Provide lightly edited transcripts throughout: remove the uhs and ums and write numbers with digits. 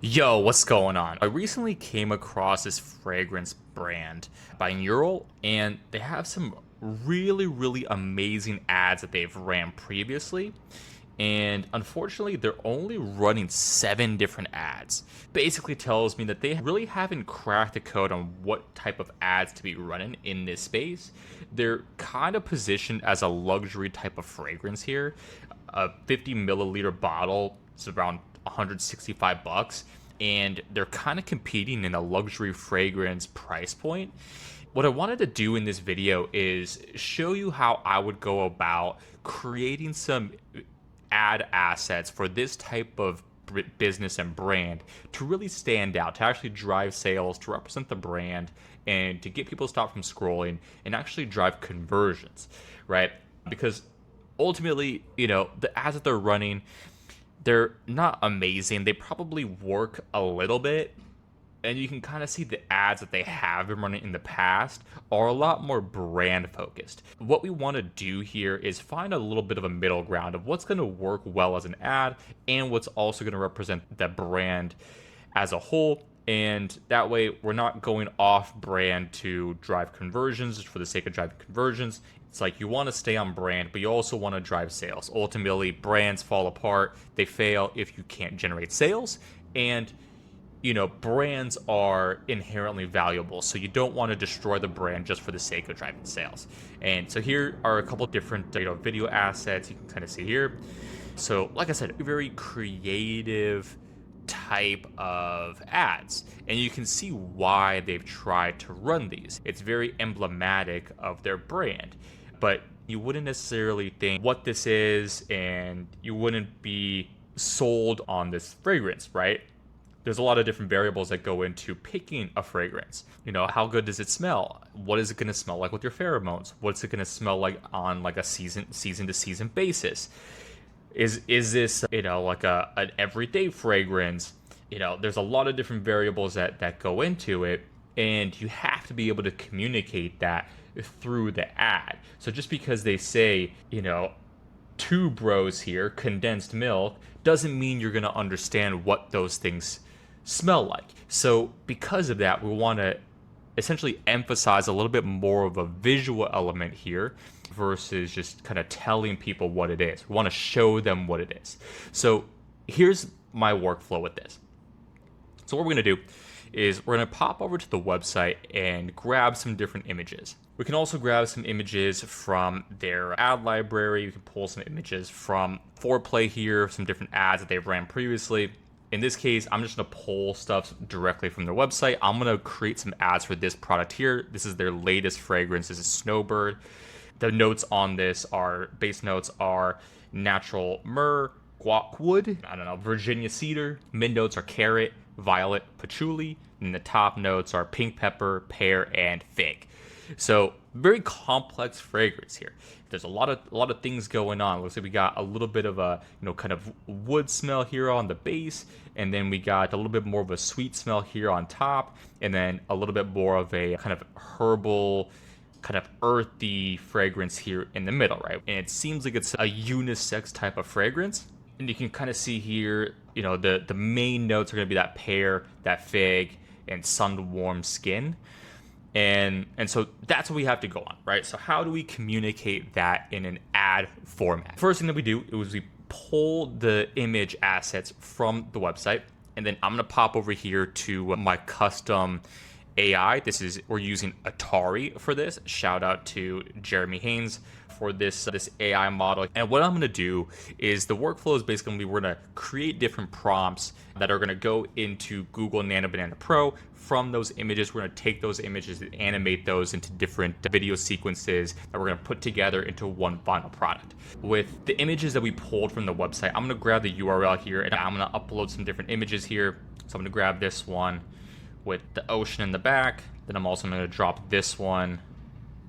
Yo, what's going on? I recently came across this fragrance brand by Neural, and they have some really amazing ads that they've ran previously. And unfortunately, they're only running 7 different ads. Basically tells me that they really haven't cracked the code on what type of ads to be running in this space. They're kind of positioned as a luxury type of fragrance here. A 50 milliliter bottle is around 165 bucks, and they're kind of competing in a luxury fragrance price point. What I wanted to do in this video is show you how I would go about creating some ad assets for this type of business and brand to really stand out, to actually drive sales, to represent the brand, and to get people to stop from scrolling and actually drive conversions, right? Because ultimately, the ads that they're running, they're not amazing. They probably work a little bit, and you can kind of see the ads that they have been running in the past are a lot more brand focused. What we want to do here is find a little bit of a middle ground of what's going to work well as an ad and what's also going to represent the brand as a whole. And that way, we're not going off brand to drive conversions for the sake of driving conversions. It's like you want to stay on brand, but you also want to drive sales. Ultimately, brands fall apart. They fail if you can't generate sales. And brands are inherently valuable, so you don't want to destroy the brand just for the sake of driving sales. And so here are a couple different video assets you can kind of see here. So like I said, very creative type of ads, and you can see why they've tried to run these. It's very emblematic of their brand, but you wouldn't necessarily think what this is, and you wouldn't be sold on this fragrance, right? There's a lot of different variables that go into picking a fragrance. How good does it smell? What is it going to smell like with your pheromones? What's it going to smell like on like a season to season basis? Is this like an everyday fragrance? There's a lot of different variables that go into it, and you have to be able to communicate that through the ad. So just because they say, two bros here, condensed milk, doesn't mean you're going to understand what those things smell like. So because of that, we want to essentially emphasize a little bit more of a visual element here versus just kind of telling people what it is. We want to show them what it is. So here's my workflow with this. So what we're going to do is we're going to pop over to the website and grab some different images. We can also grab some images from their ad library. You can pull some images from Foreplay here, some different ads that they've ran previously. In this case, I'm just going to pull stuff directly from their website. I'm going to create some ads for this product here. This is their latest fragrance. This is Snowbird. The notes on this base notes are natural myrrh, guacwood, Virginia cedar. Mid notes are carrot, violet, patchouli, and the top notes are pink pepper, pear, and fig. So very complex fragrance here. There's a lot of things going on. Looks like we got a little bit of a kind of wood smell here on the base, and then we got a little bit more of a sweet smell here on top, and then a little bit more of a kind of herbal, kind of earthy fragrance here in the middle, right? And it seems like it's a unisex type of fragrance. And you can kind of see here, the main notes are going to be that pear, that fig, and sun-warm skin. And so that's what we have to go on, right? So how do we communicate that in an ad format? First thing that we do is we pull the image assets from the website, and then I'm going to pop over here to my custom AI. We're using Atari for this. Shout out to Jeremy Haynes for this AI model. And what I'm going to do is the workflow is basically we're going to create different prompts that are going to go into Google Nano Banana Pro. From those images, we're going to take those images and animate those into different video sequences that we're going to put together into one final product. With the images that we pulled from the website, I'm going to grab the URL here, and I'm going to upload some different images here. So I'm going to grab this one with the ocean in the back. Then I'm also going to drop this one.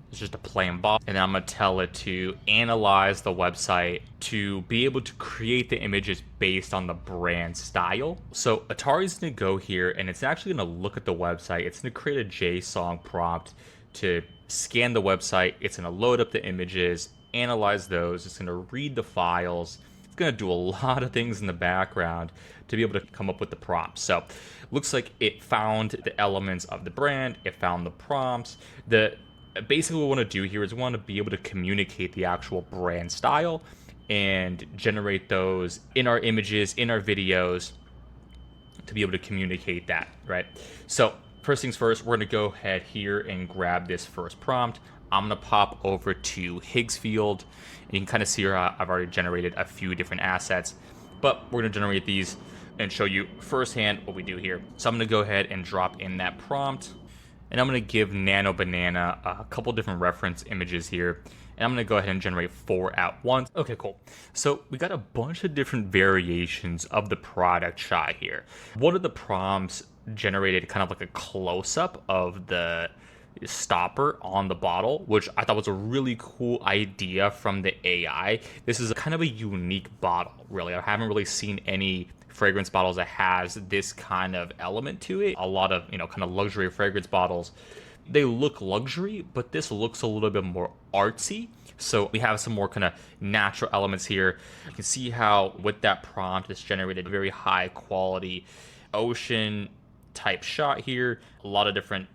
It's just a plain box. And then I'm going to tell it to analyze the website to be able to create the images based on the brand style. So Atari's going to go here, and it's actually going to look at the website. It's going to create a JSON prompt to scan the website. It's going to load up the images, analyze those. It's going to read the files, It's going to do a lot of things in the background to be able to come up with the prompts. So looks like it found the elements of the brand, it found the prompts. Basically what we want to do here is we want to be able to communicate the actual brand style and generate those in our images, in our videos, to be able to communicate that, right? So first things first, we're going to go ahead here and grab this first prompt. I'm going to pop over to Higgsfield, and you can kind of see here I've already generated a few different assets, but we're going to generate these and show you firsthand what we do here. So I'm going to go ahead and drop in that prompt, and I'm going to give Nano Banana a couple different reference images here, and I'm going to go ahead and generate 4 at once. Okay, cool. So we got a bunch of different variations of the product shot here. One of the prompts generated kind of like a close-up of the stopper on the bottle, which I thought was a really cool idea from the AI. This is kind of a unique bottle, really. I haven't really seen any fragrance bottles that has this kind of element to it. A lot of, kind of luxury fragrance bottles, they look luxury, but this looks a little bit more artsy. So we have some more kind of natural elements here. You can see how with that prompt, it's generated a very high quality ocean type shot here. A lot of different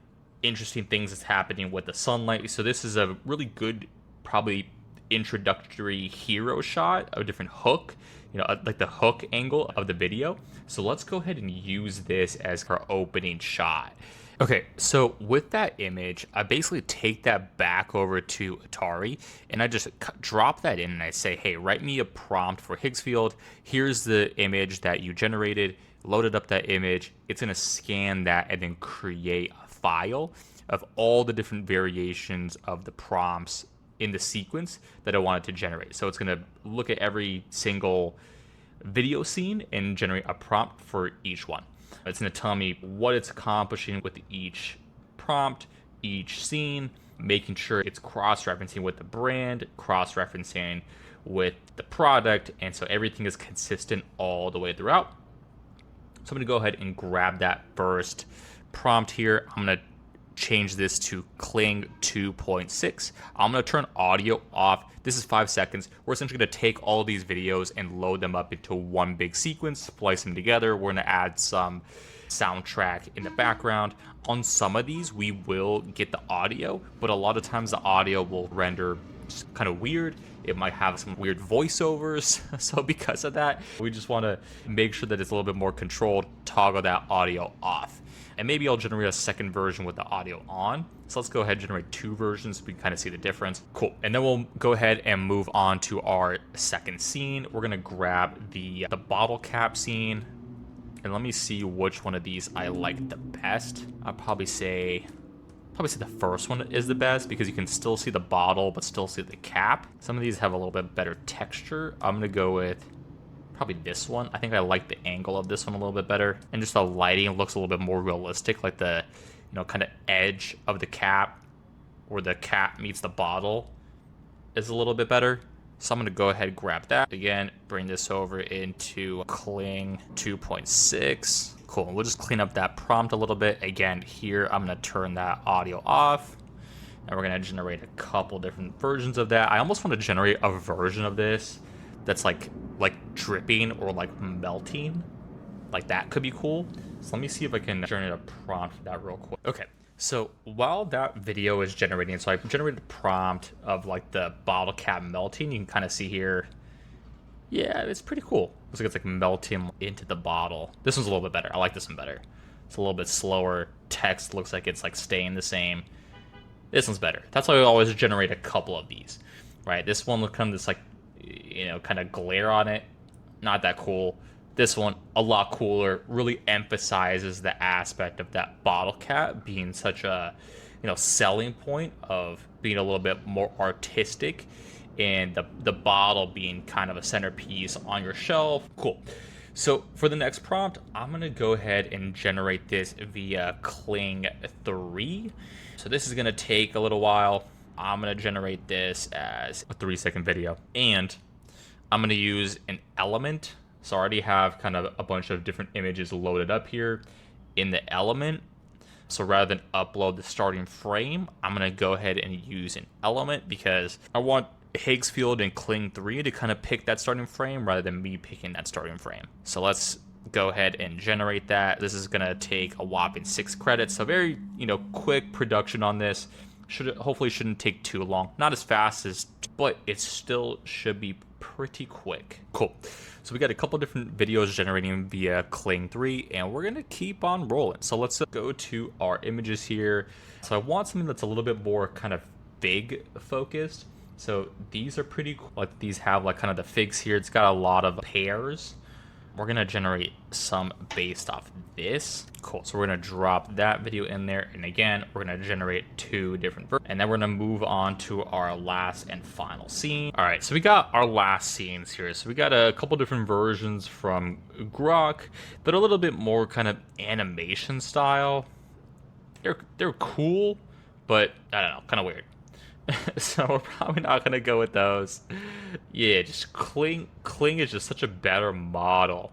interesting things that's happening with the sunlight. So this is a really good, probably introductory hero shot, a different hook, like the hook angle of the video. So let's go ahead and use this as our opening shot. Okay, so with that image, I basically take that back over to Atari, and I just drop that in, and I say, hey, write me a prompt for Higgsfield. Here's the image that you generated. Loaded up that image. It's going to scan that and then create a file of all the different variations of the prompts in the sequence that I wanted to generate. So it's going to look at every single video scene and generate a prompt for each one. It's going to tell me what it's accomplishing with each prompt, each scene, making sure it's cross-referencing with the brand, cross-referencing with the product, and so everything is consistent all the way throughout. So I'm going to go ahead and grab that first prompt here. I'm going to change this to Kling 2.6. I'm going to turn audio off. This is 5 seconds. We're essentially going to take all these videos and load them up into one big sequence, splice them together. We're going to add some soundtrack in the background. On some of these, we will get the audio, but a lot of times the audio will render just kind of weird. It might have some weird voiceovers. So because of that, we just want to make sure that it's a little bit more controlled, toggle that audio off. And maybe I'll generate a second version with the audio on. So let's go ahead and generate 2 versions so we can kind of see the difference. Cool. And then we'll go ahead and move on to our second scene. We're going to grab the bottle cap scene. And let me see which one of these I like the best. I'll probably say the first one is the best because you can still see the bottle but still see the cap. Some of these have a little bit better texture. I'm going to go with probably this one. I think I like the angle of this one a little bit better. And just the lighting looks a little bit more realistic, like the, kind of edge of the cap where the cap meets the bottle is a little bit better. So I'm going to go ahead and grab that. Again, bring this over into Kling 2.6. Cool. We'll just clean up that prompt a little bit. Again, here I'm going to turn that audio off. And we're going to generate a couple different versions of that. I almost want to generate a version of this that's like dripping or like melting. Like that could be cool. So let me see if I can generate a prompt for that real quick. Okay. So while that video is generating, so I generated a prompt of like the bottle cap melting. You can kind of see here. Yeah, it's pretty cool. Looks like it's like melting into the bottle. This one's a little bit better. I like this one better. It's a little bit slower. Text looks like it's like staying the same. This one's better. That's why I always generate a couple of these, right? This one will come this like, kind of glare on it. Not that cool. This one, a lot cooler, really emphasizes the aspect of that bottle cap being such a, selling point of being a little bit more artistic, and the bottle being kind of a centerpiece on your shelf. Cool. So for the next prompt, I'm going to go ahead and generate this via Kling 3. So this is going to take a little while. I'm going to generate this as a 3-second video, and I'm going to use an element. So I already have kind of a bunch of different images loaded up here in the element. So rather than upload the starting frame, I'm going to go ahead and use an element because I want Higgsfield and Kling 3 to kind of pick that starting frame rather than me picking that starting frame. So let's go ahead and generate that. This is gonna take a whopping 6 credits, so very, quick production on this. Hopefully shouldn't take too long. Not as fast as, but it still should be pretty quick. Cool. So we got a couple different videos generating via Kling 3, and we're gonna keep on rolling. So let's go to our images here. So I want something that's a little bit more kind of fig focused. So these are pretty cool. Like these have like kind of the figs here. It's got a lot of pears. We're gonna generate some based off this. Cool, so we're gonna drop that video in there, and again, we're gonna generate 2 different versions, and then we're gonna move on to our last and final scene. All right, so we got our last scenes here. So we got a couple different versions from Grok that are a little bit more kind of animation style. They're cool, but I don't know, kind of weird. So we're probably not gonna go with those. Yeah, just Kling is just such a better model.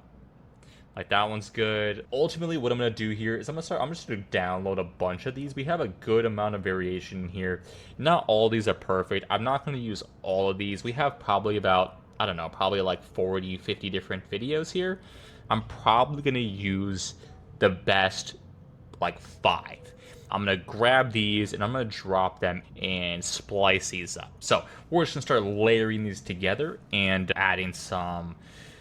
Like that one's good. Ultimately, what I'm gonna do here is I'm just gonna download a bunch of these. We have a good amount of variation here. Not all these are perfect. I'm not gonna use all of these. We have probably about, I don't know, probably like 40, 50 different videos here. I'm probably gonna use the best like 5. I'm gonna grab these and I'm gonna drop them and splice these up. So we're just gonna start layering these together and adding some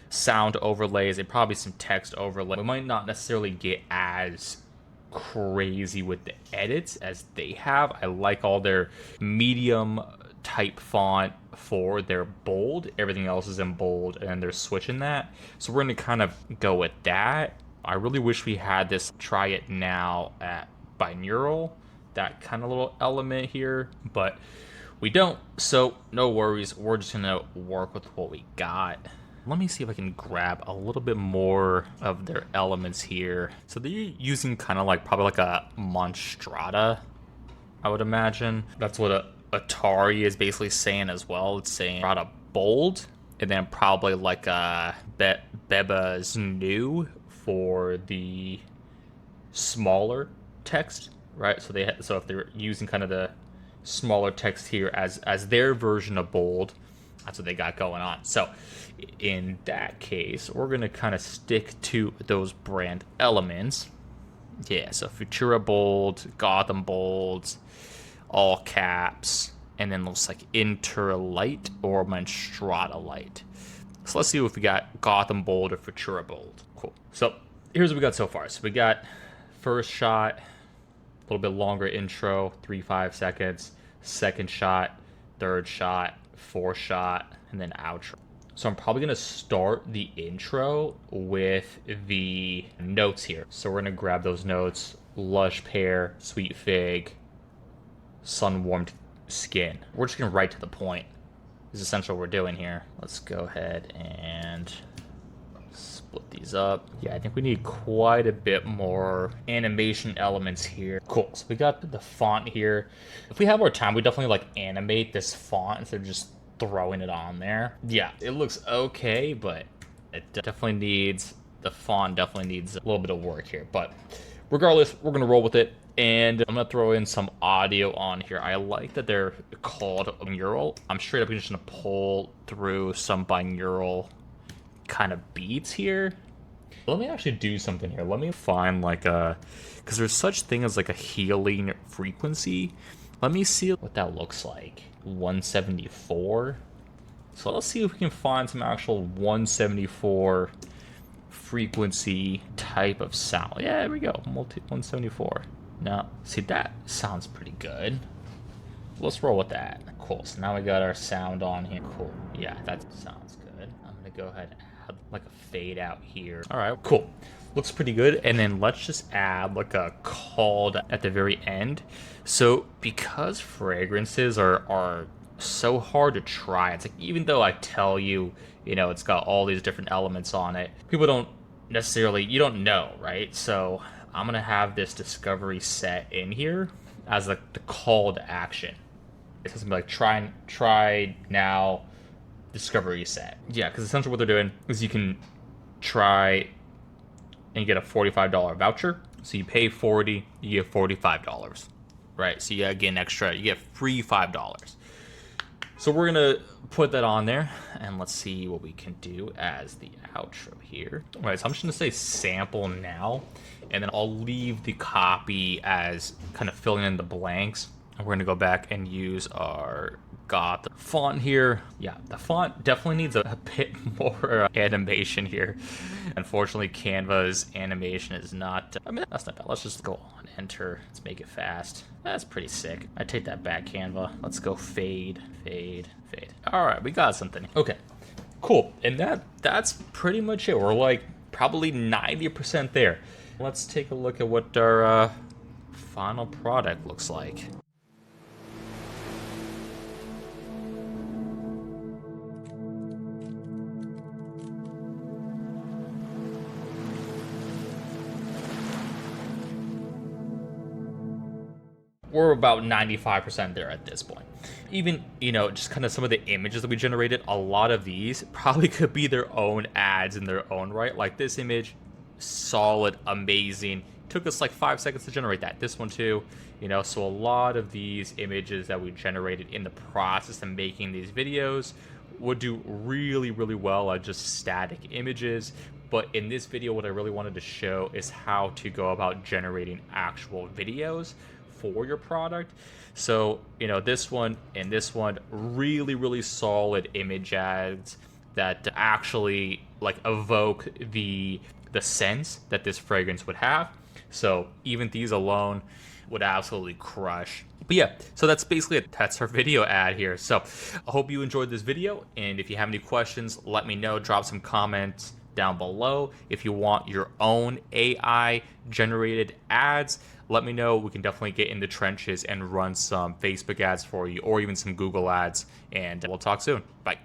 sound overlays and probably some text overlay. We might not necessarily get as crazy with the edits as they have. I like all their medium type font for their bold. Everything else is in bold and they're switching that. So we're gonna kind of go with that. I really wish we had this try it now at binaural, that kind of little element here, but we don't, so no worries. We're just gonna work with what we got. Let me see if I can grab a little bit more of their elements here. So they're using kind of like probably like a Monstrata, I would imagine. That's what a Atari is basically saying as well. It's saying Monstrata bold, and then probably like a Beba's new for the smaller text, right? So if they're using kind of the smaller text here as their version of bold, that's what they got going on. So in that case, we're gonna kind of stick to those brand elements. Yeah, so Futura bold, Gotham bold, all caps, and then looks like Interlight or Monstrata light. So let's see if we got Gotham bold or Futura bold. Cool. So here's what we got so far. So we got first shot, a little bit longer intro, 3-5 seconds. Second shot, third shot, fourth shot, and then outro. So I'm probably gonna start the intro with the notes here. So we're gonna grab those notes: lush pear, sweet fig, sun warmed skin. We're just gonna right to the point. This is essentially what we're doing here. Let's go ahead and split these up. Yeah, I think we need quite a bit more animation elements here. Cool, so we got the font here. If we have more time, we definitely like animate this font instead of just throwing it on there. Yeah, it looks okay, but it definitely needs, the font definitely needs a little bit of work here. But regardless, we're gonna roll with it. And I'm gonna throw in some audio on here. I like that they're called binaural. I'm straight up just gonna pull through some binaural kind of beats here. Let me actually do something here. Let me find like a, because there's such thing as like a healing frequency. Let me see what that looks like. 174. So let's see if we can find some actual 174 frequency type of sound. Yeah, there we go. 174. Now, see, that sounds pretty good. Let's roll with that. Cool. So now we got our sound on here. Cool. Yeah, that sounds good. I'm gonna go ahead and add like a fade out here. All right, cool. Looks pretty good. And then let's just add like a call at the very end. So because fragrances are so hard to try, it's like, even though I tell you, you know, it's got all these different elements on it, people don't necessarily, you don't know, right? So I'm gonna have this discovery set in here as like the call to action. It's gonna be like try now discovery set. Yeah, because essentially what they're doing is you can try and get a $45 voucher. So you pay $40, you get $45, right? So you gotta get an extra, you get free $5. So we're gonna put that on there, and let's see what we can do as the outro here. All right, so I'm just gonna say sample now, and then I'll leave the copy as kind of filling in the blanks. And we're gonna go back and use our the font here. Yeah, the font definitely needs a bit more animation here. Unfortunately, Canva's animation is not, I mean, that's not bad. Let's just go on enter. Let's make it fast. That's pretty sick. I take that back, Canva. Let's go fade, fade, fade. All right, we got something. Okay, cool. And that's pretty much it. We're like probably 90% there. Let's take a look at what our final product looks like. We're about 95% there at this point. Even, just kind of some of the images that we generated, a lot of these probably could be their own ads in their own right. Like this image, solid, amazing. Took us like 5 seconds to generate that. This one too, so a lot of these images that we generated in the process of making these videos would do really, really well at just static images. But in this video, what I really wanted to show is how to go about generating actual videos for your product. So, this one and this one, really, really solid image ads that actually like evoke the sense that this fragrance would have. So even these alone would absolutely crush. But yeah, so that's basically it. That's our video ad here. So I hope you enjoyed this video, and if you have any questions, let me know. Drop some comments down below. If you want your own AI generated ads, let me know. We can definitely get in the trenches and run some Facebook ads for you, or even some Google ads, and we'll talk soon. Bye.